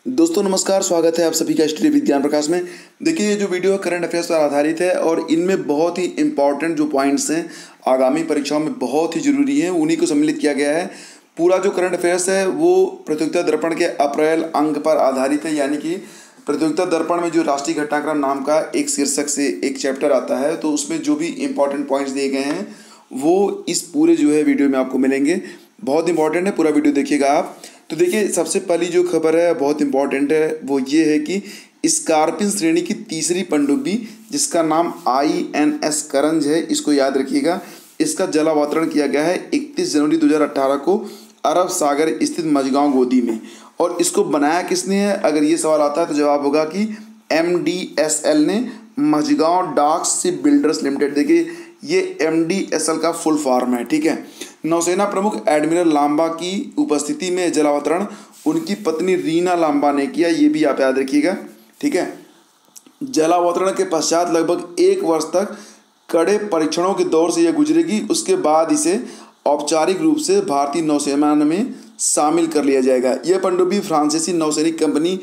दोस्तों नमस्कार, स्वागत है आप सभी का स्टडी विज्ञान प्रकाश में। देखिए, ये जो वीडियो है करंट अफेयर्स पर आधारित है और इनमें बहुत ही इंपॉर्टेंट जो पॉइंट्स हैं आगामी परीक्षाओं में बहुत ही जरूरी हैं, उन्हीं को सम्मिलित किया गया है। पूरा जो करंट अफेयर्स है वो प्रतियोगिता दर्पण के अप्रैल अंक पर आधारित है, यानी कि प्रतियोगिता दर्पण में जो राष्ट्रीय घटनाक्रम नाम का एक शीर्षक से एक चैप्टर आता है, तो उसमें जो भी इंपॉर्टेंट पॉइंट्स दिए गए हैं वो इस पूरे जो है वीडियो में आपको मिलेंगे। बहुत इंपॉर्टेंट है, पूरा वीडियो देखिएगा आप। तो देखिए, सबसे पहली जो खबर है बहुत इंपॉर्टेंट है, वो ये है कि स्कॉर्पिन श्रेणी की तीसरी पनडुब्बी जिसका नाम INS करंज है, इसको याद रखिएगा। इसका जलावतरण किया गया है 31 जनवरी 2018 को अरब सागर स्थित मझगांव गोदी में। और इसको बनाया किसने है, अगर ये सवाल आता है तो जवाब होगा कि MDSL ने, मझगांव डाक शिप बिल्डर्स लिमिटेड। देखिए, ये MDSL का फुल फॉर्म है, ठीक है। नौसेना प्रमुख एडमिरल लांबा की उपस्थिति में जलावतरण उनकी पत्नी रीना लांबा ने किया, ये भी आप याद रखिएगा, ठीक है। जलावतरण के पश्चात लगभग 1 वर्ष तक कड़े परीक्षणों के दौर से यह गुजरेगी। उसके बाद इसे औपचारिक रूप से भारतीय नौसेना में शामिल कर लिया जाएगा। यह पनडुब्बी फ्रांसीसी नौसैनिक कंपनी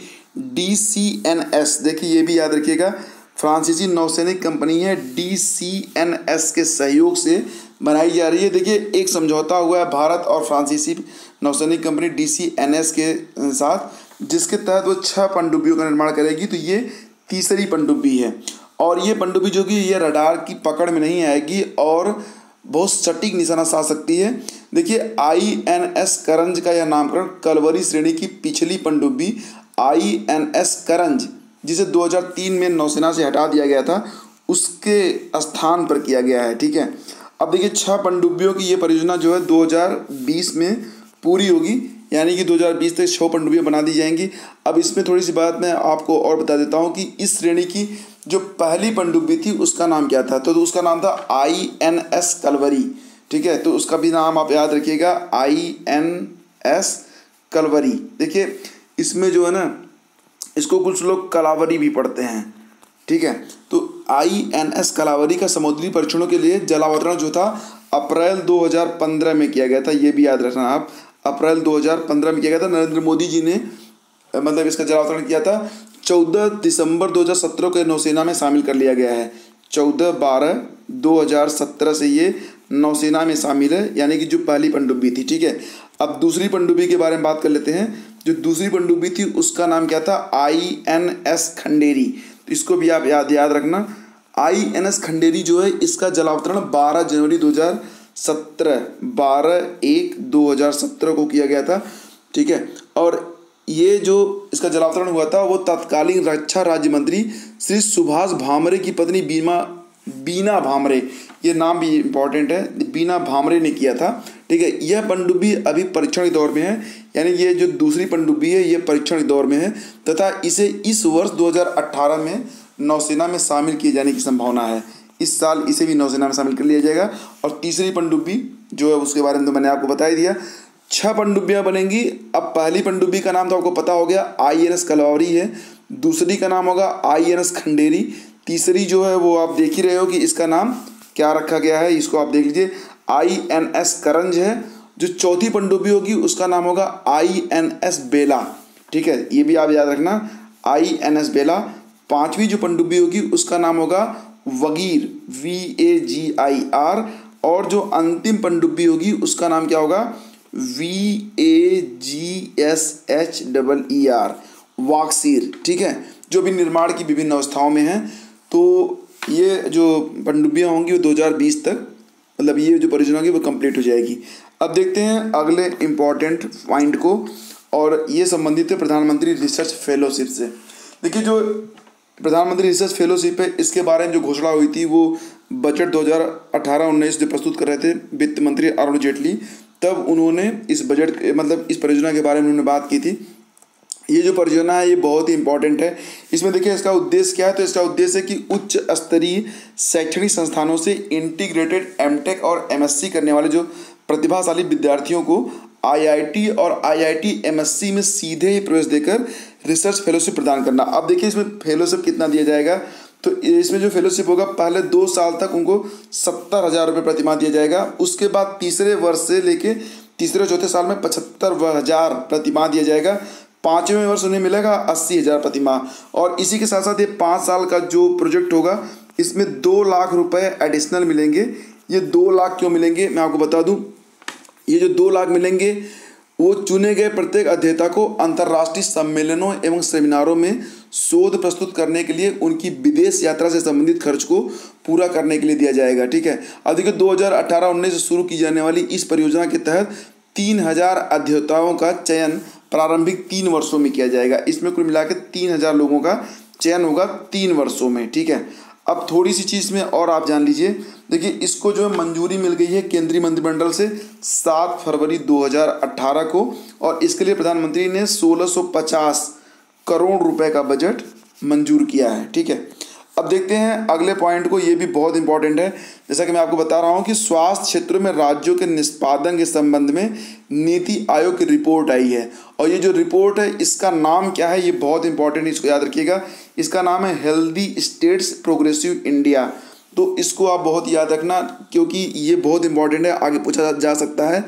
DCNS, देखिए ये भी याद रखिएगा, फ्रांसीसी नौसैनिक कंपनी है DCNS के सहयोग से बनाई जा रही है। देखिए, एक समझौता हुआ है भारत और फ्रांसीसी नौसैनिक कंपनी DCNS के साथ, जिसके तहत वो 6 पनडुब्बियों का निर्माण करेगी। तो ये तीसरी पनडुब्बी है और ये पनडुब्बी जो कि ये रडार की पकड़ में नहीं आएगी और बहुत सटीक निशाना साध सकती है। देखिए, INS करंज का यह नामकरण कलवरी श्रेणी की पिछली पनडुब्बी INS करंज, जिसे 2003 में नौसेना से हटा दिया गया था, उसके स्थान पर किया गया है, ठीक है। अब देखिए, 6 पनडुब्बियों की ये परियोजना जो है 2020 में पूरी होगी, यानी कि 2020 तक 6 पनडुब्बियाँ बना दी जाएंगी। अब इसमें थोड़ी सी बात मैं आपको और बता देता हूँ कि इस श्रेणी की जो पहली पनडुब्बी थी उसका नाम क्या था। तो उसका नाम था INS कलवरी, ठीक है। तो उसका भी नाम आप याद रखिएगा, INS कलवरी। देखिए, इसमें जो है ना, इसको कुछ लोग कलावरी भी पढ़ते हैं, ठीक है। तो INS कलावरी का समुद्री परीक्षणों के लिए जलावतरण जो था अप्रैल 2015 में किया गया था, ये भी याद रखना आप। अप्रैल 2015 में किया गया था। नरेंद्र मोदी जी ने मतलब इसका जलावतरण किया था। 14 दिसंबर 2017 को नौसेना में शामिल कर लिया गया है। 14/12/2017 से ये नौसेना में शामिल है, यानी कि जो पहली पनडुब्बी थी, ठीक है। अब दूसरी पनडुब्बी के बारे में बात कर लेते हैं। जो दूसरी पनडुब्बी थी उसका नाम क्या था, INS खंडेरी। तो इसको भी आप याद रखना। INS खंडेरी जो है, इसका जलावतरण 12 जनवरी 12/1/2017 को किया गया था, ठीक है। और ये जो इसका जलावतरण हुआ था वो तत्कालीन रक्षा राज्य मंत्री श्री सुभाष भामरे की पत्नी बीना भामरे, ये नाम भी इम्पोर्टेंट है, बीना भामरे ने किया था, ठीक है। यह पनडुब्बी अभी परीक्षण के दौर में है, यानी ये जो दूसरी पनडुब्बी है ये परीक्षण के दौर में है तथा इसे इस वर्ष 2018 में नौसेना में शामिल किए जाने की संभावना है। इस साल इसे भी नौसेना में शामिल कर लिया जाएगा। और तीसरी पनडुब्बी जो है उसके बारे में तो मैंने आपको बता ही दिया। 6 पनडुब्बियाँ बनेंगी। अब पहली पनडुब्बी का नाम तो आपको पता हो गया, INS कलवरी है। दूसरी का नाम होगा INS खंडेरी। तीसरी जो है वो आप देख ही रहे हो कि इसका नाम क्या रखा गया है, इसको आप देख लीजिए, INS करंज है। जो चौथी पनडुब्बी होगी उसका नाम होगा INS बेला, ठीक है, ये भी आप याद रखना, INS बेला। 5वीं जो पनडुब्बी होगी उसका नाम होगा वगीर, VAGIR। और जो अंतिम पनडुब्बी होगी उसका नाम क्या होगा, VAGSHER, वाक्सीर, ठीक है। जो भी निर्माण की विभिन्न अवस्थाओं में है। तो ये जो पनडुब्बियाँ होंगी वो 2020 तक, मतलब ये जो परियोजना होगी वो कंप्लीट हो जाएगी। अब देखते हैं अगले इम्पॉर्टेंट पॉइंट को, और ये संबंधित है प्रधानमंत्री रिसर्च फेलोशिप से। देखिए, जो प्रधानमंत्री रिसर्च फेलोशिप है इसके बारे में जो घोषणा हुई थी वो बजट 2018-19 जो प्रस्तुत कर रहे थे वित्त मंत्री अरुण जेटली, तब उन्होंने इस बजट मतलब इस परियोजना के बारे में उन्होंने बात की थी। ये जो परियोजना है ये बहुत ही इंपॉर्टेंट है। इसमें देखिए इसका उद्देश्य क्या है, तो इसका उद्देश्य है कि उच्च स्तरीय शैक्षणिक संस्थानों से इंटीग्रेटेड MTech और MSc करने वाले जो प्रतिभाशाली विद्यार्थियों को IIT और IIT MSc में सीधे प्रवेश देकर रिसर्च फेलोशिप प्रदान करना। अब देखिए इसमें फेलोशिप कितना दिया जाएगा, तो इसमें जो फेलोशिप होगा पहले 2 साल तक उनको 70,000 रुपये प्रतिमाह दिया जाएगा। उसके बाद तीसरे वर्ष से लेके तीसरे चौथे साल में 75,000 प्रतिमाह दिया जाएगा। 5वें वर्ष उन्हें मिलेगा 80,000 प्रति माह। और इसी के साथ साथ ये 5 साल का जो प्रोजेक्ट होगा इसमें 2 लाख रुपए एडिशनल मिलेंगे। ये 2 लाख क्यों मिलेंगे मैं आपको बता दूं। ये जो 2 लाख मिलेंगे वो चुने गए प्रत्येक अध्येता को अंतर्राष्ट्रीय सम्मेलनों एवं सेमिनारों में शोध प्रस्तुत करने के लिए उनकी विदेश यात्रा से संबंधित खर्च को पूरा करने के लिए दिया जाएगा। ठीक है। अब देखिए 2018-19 से शुरू की जाने वाली इस परियोजना के तहत 3,000 अध्येताओं का चयन प्रारंभिक 3 वर्षों में किया जाएगा। इसमें कुल मिलाकर 3,000 लोगों का चयन होगा 3 वर्षों में। ठीक है। अब थोड़ी सी चीज़ में और आप जान लीजिए। देखिए इसको जो है मंजूरी मिल गई है केंद्रीय मंत्रिमंडल से 7 फरवरी 2018 को, और इसके लिए प्रधानमंत्री ने 1650 करोड़ रुपए का बजट मंजूर किया है। ठीक है। अब देखते हैं अगले पॉइंट को, ये भी बहुत इंपॉर्टेंट है। जैसा कि मैं आपको बता रहा हूँ कि स्वास्थ्य क्षेत्रों में राज्यों के निष्पादन के संबंध में नीति आयोग की रिपोर्ट आई है, और ये जो रिपोर्ट है इसका नाम क्या है, ये बहुत इंपॉर्टेंट है, इसको याद रखिएगा। इसका नाम है हेल्दी स्टेट्स प्रोग्रेसिव इंडिया। तो इसको आप बहुत याद रखना क्योंकि ये बहुत इंपॉर्टेंट है, आगे पूछा जा सकता है।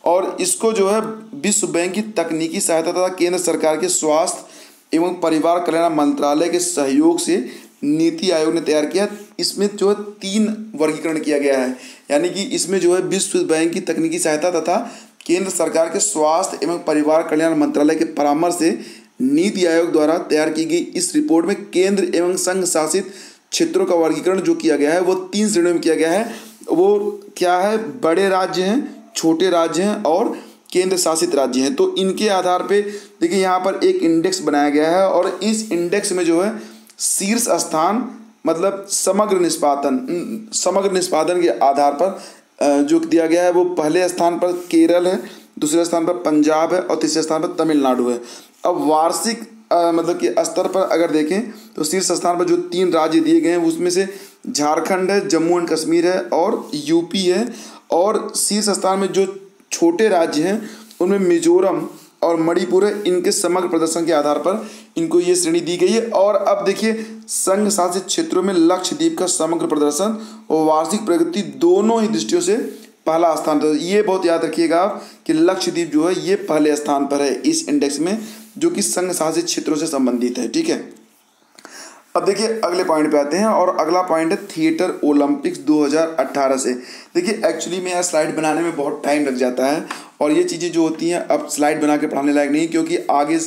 और इसको जो है विश्व बैंक की तकनीकी सहायता तथा केंद्र सरकार के स्वास्थ्य एवं परिवार कल्याण मंत्रालय के सहयोग से नीति आयोग ने तैयार किया। इसमें जो है 3 वर्गीकरण किया गया है, यानी कि इसमें जो है विश्व बैंक की तकनीकी सहायता तथा केंद्र सरकार के स्वास्थ्य एवं परिवार कल्याण मंत्रालय के परामर्श से नीति आयोग द्वारा तैयार की गई इस रिपोर्ट में केंद्र एवं संघ शासित क्षेत्रों का वर्गीकरण जो किया गया है वो 3 श्रेणियों में किया गया है। वो क्या है, बड़े राज्य हैं, छोटे राज्य हैं और केंद्र शासित राज्य हैं। तो इनके आधार पे देखिए यहाँ पर एक इंडेक्स बनाया गया है, और इस इंडेक्स में जो है शीर्ष स्थान मतलब समग्र निष्पादन के आधार पर जो दिया गया है वो पहले स्थान पर केरल है, दूसरे स्थान पर पंजाब है और तीसरे स्थान पर तमिलनाडु है। अब वार्षिक मतलब कि स्तर पर अगर देखें तो शीर्ष स्थान पर जो 3 राज्य दिए गए हैं उसमें से झारखंड है, जम्मू एंड कश्मीर है और यूपी है। और शीर्ष स्थान में जो छोटे राज्य हैं उनमें मिजोरम और मणिपुर है। इनके समग्र प्रदर्शन के आधार पर इनको ये श्रेणी दी गई है। और अब देखिए संघ शासित क्षेत्रों में लक्षद्वीप का समग्र प्रदर्शन और वार्षिक प्रगति दोनों ही दृष्टियों से पहला स्थान पर। ये बहुत याद रखिएगा आप कि लक्षद्वीप जो है ये पहले स्थान पर है इस इंडेक्स में, जो कि संघ शासित क्षेत्रों से संबंधित है। ठीक है। अब देखिए अगले पॉइंट पे आते हैं, और अगला पॉइंट है थिएटर ओलंपिक्स 2018 से। देखिए एक्चुअली में यह स्लाइड बनाने में बहुत टाइम लग जाता है, और ये चीज़ें जो होती हैं अब स्लाइड बना के पढ़ाने लायक नहीं, क्योंकि आगे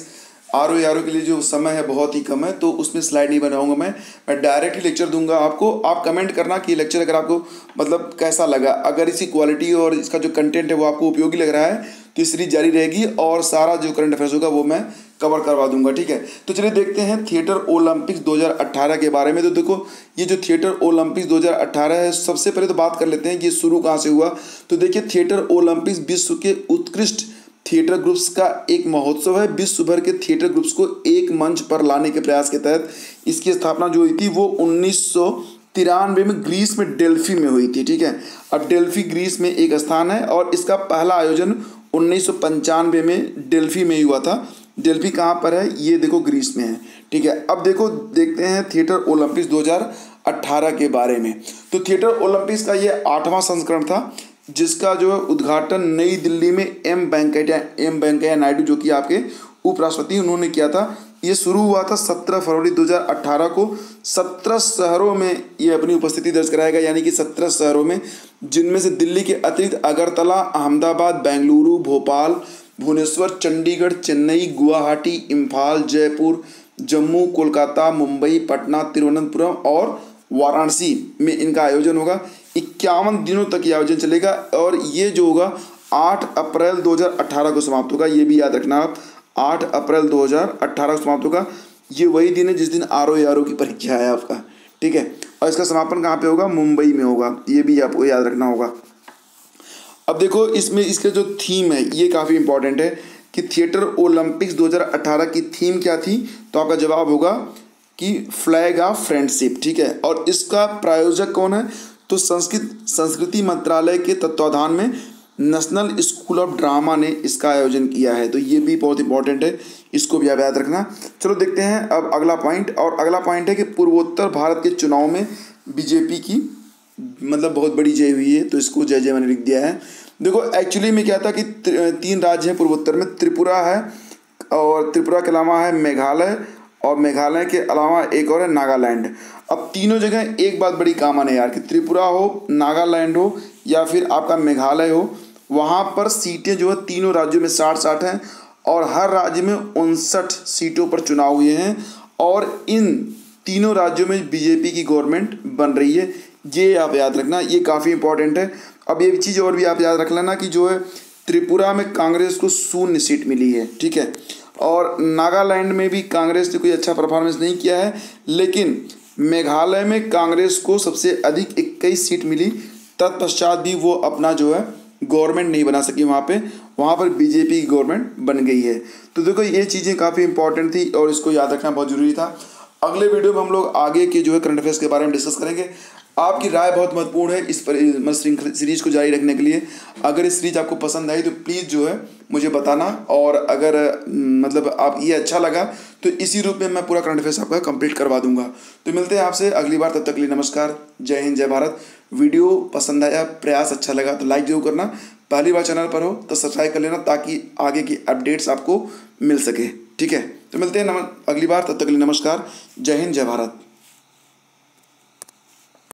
आर के लिए जो समय है बहुत ही कम है, तो उसमें स्लाइड नहीं बनाऊंगा। मैं डायरेक्ट ही लेक्चर दूंगा आपको। आप कमेंट करना कि लेक्चर अगर आपको मतलब कैसा लगा। अगर इसकी क्वालिटी और इसका जो कंटेंट है वो आपको उपयोगी लग रहा है तो सीरीज जारी रहेगी, और सारा जो करंट अफेयर्स होगा वो मैं कवर करवा दूंगा। ठीक है। तो चलिए देखते हैं थिएटर ओलंपिक्स 2018 के बारे में। तो देखो ये जो थिएटर ओलंपिक्स 2018 है, सबसे पहले तो बात कर लेते हैं कि ये शुरू कहाँ से हुआ। तो देखिए थिएटर ओलंपिक्स विश्व के उत्कृष्ट थिएटर ग्रुप्स का एक महोत्सव है। विश्व भर के थिएटर ग्रुप्स को एक मंच पर लाने के प्रयास के तहत इसकी स्थापना जो हुई थी वो 1993 में ग्रीस में डेल्फी में हुई थी। ठीक है। अब डेल्फी ग्रीस में एक स्थान है, और इसका पहला आयोजन 1995 में डेल्फी में ही हुआ था। डेल्फी कहाँ पर है, ये देखो ग्रीस में है। ठीक है। अब देखो देखते हैं थिएटर ओलंपिक्स 2018 के बारे में। तो थिएटर ओलंपिक्स का ये 8वां संस्करण था, जिसका जो है उद्घाटन नई दिल्ली में एम वेंकैया नायडू जो कि आपके उपराष्ट्रपति उन्होंने किया था। ये शुरू हुआ था 17 फरवरी 2018 को। 17 शहरों में ये अपनी उपस्थिति दर्ज कराएगा, यानी कि 17 शहरों में, जिनमें से दिल्ली के अतिरिक्त अगरतला, अहमदाबाद, बेंगलुरु, भोपाल, भुवनेश्वर, चंडीगढ़, चेन्नई, गुवाहाटी, इम्फाल, जयपुर, जम्मू, कोलकाता, मुंबई, पटना, तिरुवनंतपुरम और वाराणसी में इनका आयोजन होगा। 51 दिनों तक ये आयोजन चलेगा, और ये जो होगा 8 अप्रैल 2018 को समाप्त होगा। ये भी याद रखना आप, 8 अप्रैल 2018 को समाप्त होगा। ये वही दिन है जिस दिन आर की परीक्षा है आपका। ठीक है। और इसका समापन कहाँ पे होगा, मुंबई में होगा। ये भी आपको याद रखना होगा। अब देखो इसमें इसके जो थीम है ये काफ़ी इंपॉर्टेंट है कि थिएटर ओलंपिक्स 2018 की थीम क्या थी। तो आपका जवाब होगा कि फ्लैग ऑफ फ्रेंडशिप। ठीक है। और इसका प्रायोजक कौन है, तो संस्कृति मंत्रालय के तत्वाधान में नेशनल स्कूल ऑफ ड्रामा ने इसका आयोजन किया है। तो ये भी बहुत इंपॉर्टेंट है, इसको भी आप याद रखना। चलो देखते हैं अब अगला पॉइंट, और अगला पॉइंट है कि पूर्वोत्तर भारत के चुनाव में बीजेपी की मतलब बहुत बड़ी जय हुई है। तो इसको जय जय मैंने लिख दिया है। देखो एक्चुअली में क्या था कि 3 राज्य हैं पूर्वोत्तर में, त्रिपुरा है, और त्रिपुरा के अलावा है मेघालय, और मेघालय के अलावा एक और है नागालैंड। अब तीनों जगह एक बात बड़ी कॉमन है यार कि त्रिपुरा हो, नागालैंड हो या फिर आपका मेघालय हो, वहाँ पर सीटें जो है तीनों राज्यों में 60-60 हैं और हर राज्य में 59 सीटों पर चुनाव हुए हैं और इन तीनों राज्यों में बीजेपी की गवर्नमेंट बन रही है। ये आप याद रखना, ये काफ़ी इंपॉर्टेंट है। अब ये चीज़ और भी आप याद रख लेना कि जो है त्रिपुरा में कांग्रेस को 0 सीट मिली है, ठीक है, और नागालैंड में भी कांग्रेस ने कोई अच्छा परफॉर्मेंस नहीं किया है, लेकिन मेघालय में कांग्रेस को सबसे अधिक 21 सीट मिली। तत्पश्चात भी वो अपना जो है गवर्नमेंट नहीं बना सकी वहाँ पर बीजेपी की गवर्नमेंट बन गई है। तो देखो ये चीज़ें काफ़ी इंपॉर्टेंट थी और इसको याद रखना बहुत ज़रूरी था। अगले वीडियो में हम लोग आगे के जो है करंट अफेयर्स के बारे में डिस्कस करेंगे। आपकी राय बहुत महत्वपूर्ण है इस पर सीरीज को जारी रखने के लिए। अगर इस सीरीज आपको पसंद आई तो प्लीज़ जो है मुझे बताना, और अगर मतलब आप ये अच्छा लगा तो इसी रूप में मैं पूरा करंट अफेयर्स आपका कंप्लीट करवा दूंगा। तो मिलते हैं आपसे अगली बार, तब तक के लिए नमस्कार, जय हिंद, जय भारत। वीडियो पसंद आया, प्रयास अच्छा लगा तो लाइक जरूर करना, पहली बार चैनल पर हो तो सब्सक्राइब कर लेना ताकि आगे की अपडेट्स आपको मिल सके, ठीक है। तो मिलते हैं अगली बार, तब तक के लिए नमस्कार, जय हिंद, जय भारत।